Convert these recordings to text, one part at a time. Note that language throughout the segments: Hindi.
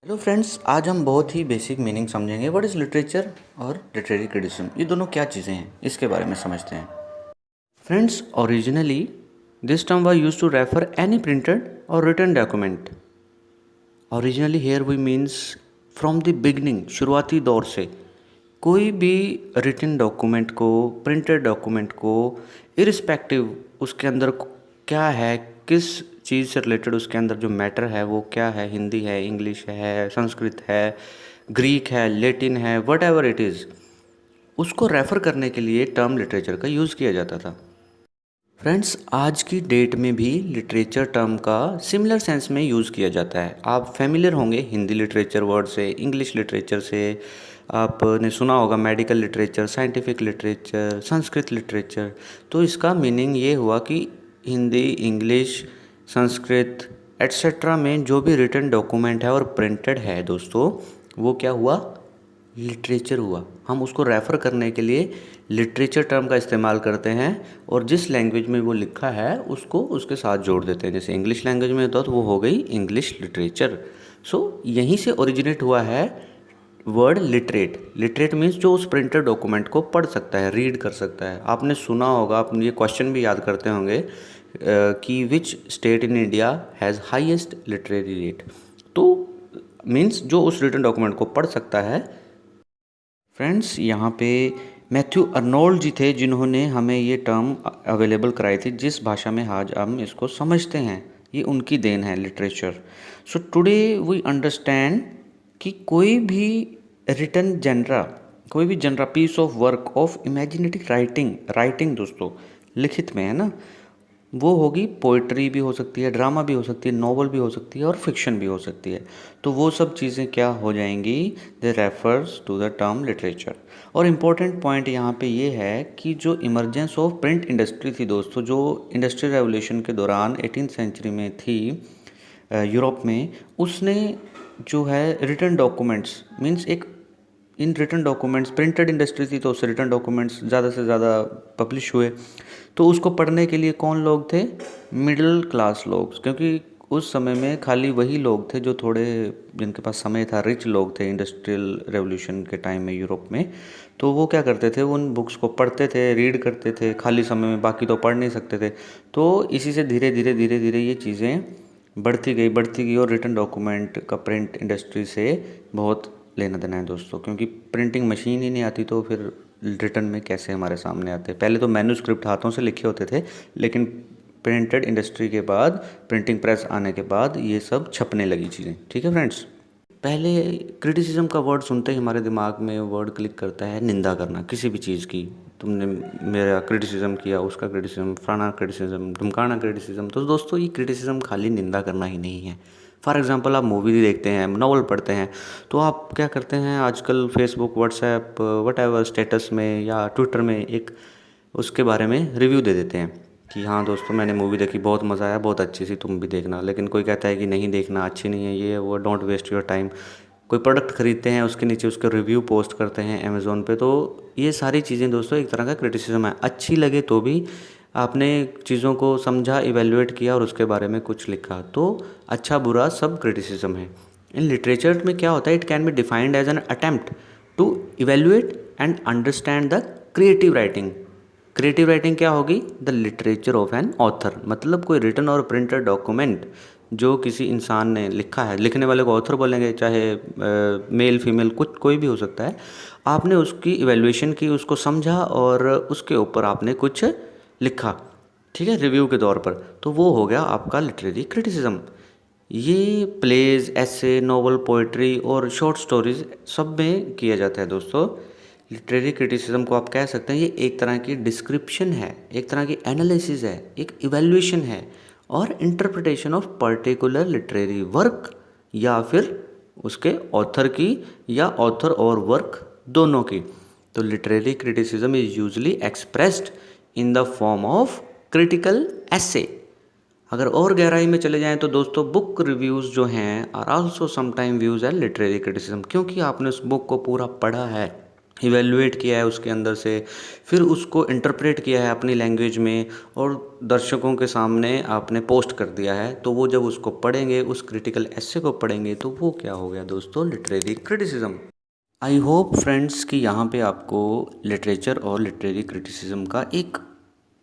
हेलो फ्रेंड्स, आज हम बहुत ही बेसिक मीनिंग समझेंगे। व्हाट इज़ लिटरेचर और लिटरेरी क्रिटिसिज्म, ये दोनों क्या चीज़ें हैं इसके बारे में समझते हैं। Friends, originally this term was used to refer any printed और written document. Originally here we means from the beginning, शुरुआती दौर से कोई भी रिटन डॉक्यूमेंट को, प्रिंटेड डॉक्यूमेंट को, इरिस्पेक्टिव उसके अंदर क्या है, किस चीज़ से रिलेटेड उसके अंदर जो मैटर है वो क्या है, हिंदी है, इंग्लिश है, संस्कृत है, ग्रीक है, लैटिन है, वट एवर इट इज़, उसको रेफ़र करने के लिए टर्म लिटरेचर का यूज़ किया जाता था। फ्रेंड्स, आज की डेट में भी लिटरेचर टर्म का सिमिलर सेंस में यूज़ किया जाता है। आप फेमिलियर होंगे हिंदी लिटरेचर वर्ड से, इंग्लिश लिटरेचर से। आपने सुना होगा medical literature, scientific literature, Sanskrit literature. तो इसका मीनिंग ये हुआ कि हिंदी, इंग्लिश, संस्कृत एट्सेट्रा में जो भी रिटन डॉक्यूमेंट है और प्रिंटेड है दोस्तों, वो क्या हुआ? लिटरेचर हुआ। हम उसको रेफ़र करने के लिए लिटरेचर टर्म का इस्तेमाल करते हैं और जिस लैंग्वेज में वो लिखा है उसको उसके साथ जोड़ देते हैं। जैसे इंग्लिश लैंग्वेज में होता तो वो हो गई इंग्लिश लिटरेचर। सो यहीं से ओरिजिनेट हुआ है वर्ड लिटरेट। लिटरेट मीन्स जो उस प्रिंटेड डॉक्यूमेंट को पढ़ सकता है, रीड कर सकता है। आपने सुना होगा, आप ये क्वेश्चन भी याद करते होंगे कि which state in India has highest literary rate. तो मीन्स जो उस रिटन डॉक्यूमेंट को पढ़ सकता है। फ्रेंड्स, यहाँ पे मैथ्यू अर्नोल्ड जी थे जिन्होंने हमें ये टर्म अवेलेबल कराई थी, जिस भाषा में आज हम इसको समझते हैं। ये उनकी देन है literature. So today we understand कि कोई भी रिटन जनरा, कोई भी genre, piece of work of imaginative writing, writing दोस्तों लिखित में है ना, वो होगी पोइट्री भी हो सकती है, ड्रामा भी हो सकती है, नॉवल भी हो सकती है और फिक्शन भी हो सकती है। तो वो सब चीज़ें क्या हो जाएंगी? They refers to the term literature. और इम्पोर्टेंट पॉइंट यहाँ पे ये है कि जो इमरजेंस ऑफ प्रिंट इंडस्ट्री थी दोस्तों, जो इंडस्ट्रियल रेवोल्यूशन के दौरान 18th सेंचुरी में थी यूरोप में, उसने जो है रिटन डॉक्यूमेंट्स मीन्स एक in written documents, printed industry थी तो उससे रिटन डॉक्यूमेंट्स ज़्यादा से ज़्यादा पब्लिश हुए। तो उसको पढ़ने के लिए कौन लोग थे? मिडिल क्लास लोग, क्योंकि उस समय में खाली वही लोग थे जो थोड़े, जिनके पास समय था, रिच लोग थे इंडस्ट्रियल रेवोल्यूशन के टाइम में यूरोप में। तो वो क्या करते थे? उन बुक्स को पढ़ते थे, रीड करते थे खाली समय में, बाकी तो पढ़ नहीं सकते थे। तो इसी से धीरे धीरे धीरे धीरे ये चीज़ें बढ़ती गई और रिटन डॉक्यूमेंट का प्रिंट इंडस्ट्री से बहुत लेना देना है दोस्तों, क्योंकि प्रिंटिंग मशीन ही नहीं आती तो फिर रिटन में कैसे हमारे सामने आते। पहले तो मैन्यूस्क्रिप्ट हाथों से लिखे होते थे, लेकिन प्रिंटेड इंडस्ट्री के बाद, प्रिंटिंग प्रेस आने के बाद ये सब छपने लगी चीज़ें। ठीक है फ्रेंड्स, पहले क्रिटिसिज्म का वर्ड सुनते ही हमारे दिमाग में वर्ड क्लिक करता है निंदा करना किसी भी चीज़ की। तुमने मेरा क्रिटिसिज्म किया, उसका क्रिटिसिज्म, फलाना क्रिटिसिज्म, ढुमकाना क्रिटिसिज्म। तो दोस्तों ये क्रिटिसिज्म खाली निंदा करना ही नहीं है। फॉर एग्जांपल, आप मूवी देखते हैं, नॉवल पढ़ते हैं, तो आप क्या करते हैं आजकल Facebook, WhatsApp, what ever status में या ट्विटर में एक उसके बारे में रिव्यू दे देते हैं कि हाँ दोस्तों मैंने मूवी देखी, बहुत मज़ा आया, बहुत अच्छी सी, तुम भी देखना। लेकिन कोई कहता है कि नहीं देखना, अच्छी नहीं है, ये वो, डोंट वेस्ट योर टाइम। कोई प्रोडक्ट खरीदते हैं, उसके नीचे उसके रिव्यू पोस्ट करते हैं अमेज़ोन पे। तो ये सारी चीज़ें दोस्तों एक तरह का क्रिटिसिज्म है। अच्छी लगे तो भी आपने चीज़ों को समझा, इवेल्युएट किया और उसके बारे में कुछ लिखा, तो अच्छा बुरा सब क्रिटिसिज्म है। इन लिटरेचर में क्या होता है? It can be defined as an attempt to evaluate and understand the creative writing. Creative writing क्या होगी? The literature of an author, मतलब कोई रिटन और प्रिंटेड डॉक्यूमेंट जो किसी इंसान ने लिखा है। लिखने वाले को ऑथर बोलेंगे, चाहे मेल फीमेल कुछ कोई भी हो सकता है। आपने उसकी इवैल्यूएशन की, उसको समझा और उसके ऊपर आपने कुछ लिखा, ठीक है, रिव्यू के तौर पर, तो वो हो गया आपका लिटरेरी क्रिटिसिज्म। ये प्लेज, ऐसे, नॉवल, पोइट्री और शॉर्ट स्टोरीज सब में किया जाता है दोस्तों। लिटरेरी क्रिटिसिज्म को आप कह सकते हैं ये एक तरह की डिस्क्रिप्शन है, एक तरह की एनालिसिस है, एक इवैल्यूएशन है और interpretation of particular literary work, या फिर उसके ऑथर की, या ऑथर और वर्क दोनों की। तो literary criticism is usually expressed in the form of critical essay. अगर और गहराई में चले जाएं तो दोस्तों बुक रिव्यूज़ जो हैं are also sometime views as literary criticism, क्योंकि आपने उस बुक को पूरा पढ़ा है, इवैल्यूएट किया है उसके अंदर से, फिर उसको इंटरप्रेट किया है अपनी लैंग्वेज में और दर्शकों के सामने आपने पोस्ट कर दिया है, तो वो जब उसको पढ़ेंगे, उस क्रिटिकल एसे को पढ़ेंगे, तो वो क्या हो गया दोस्तों, literary criticism. I hope friends कि यहाँ पे आपको लिटरेचर और लिटरेरी क्रिटिसिज्म का एक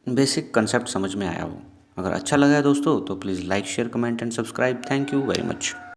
बेसिक कंसेप्ट समझ में आया हो। अगर अच्छा लगा है दोस्तों तो please like share comment and subscribe. Thank you very much.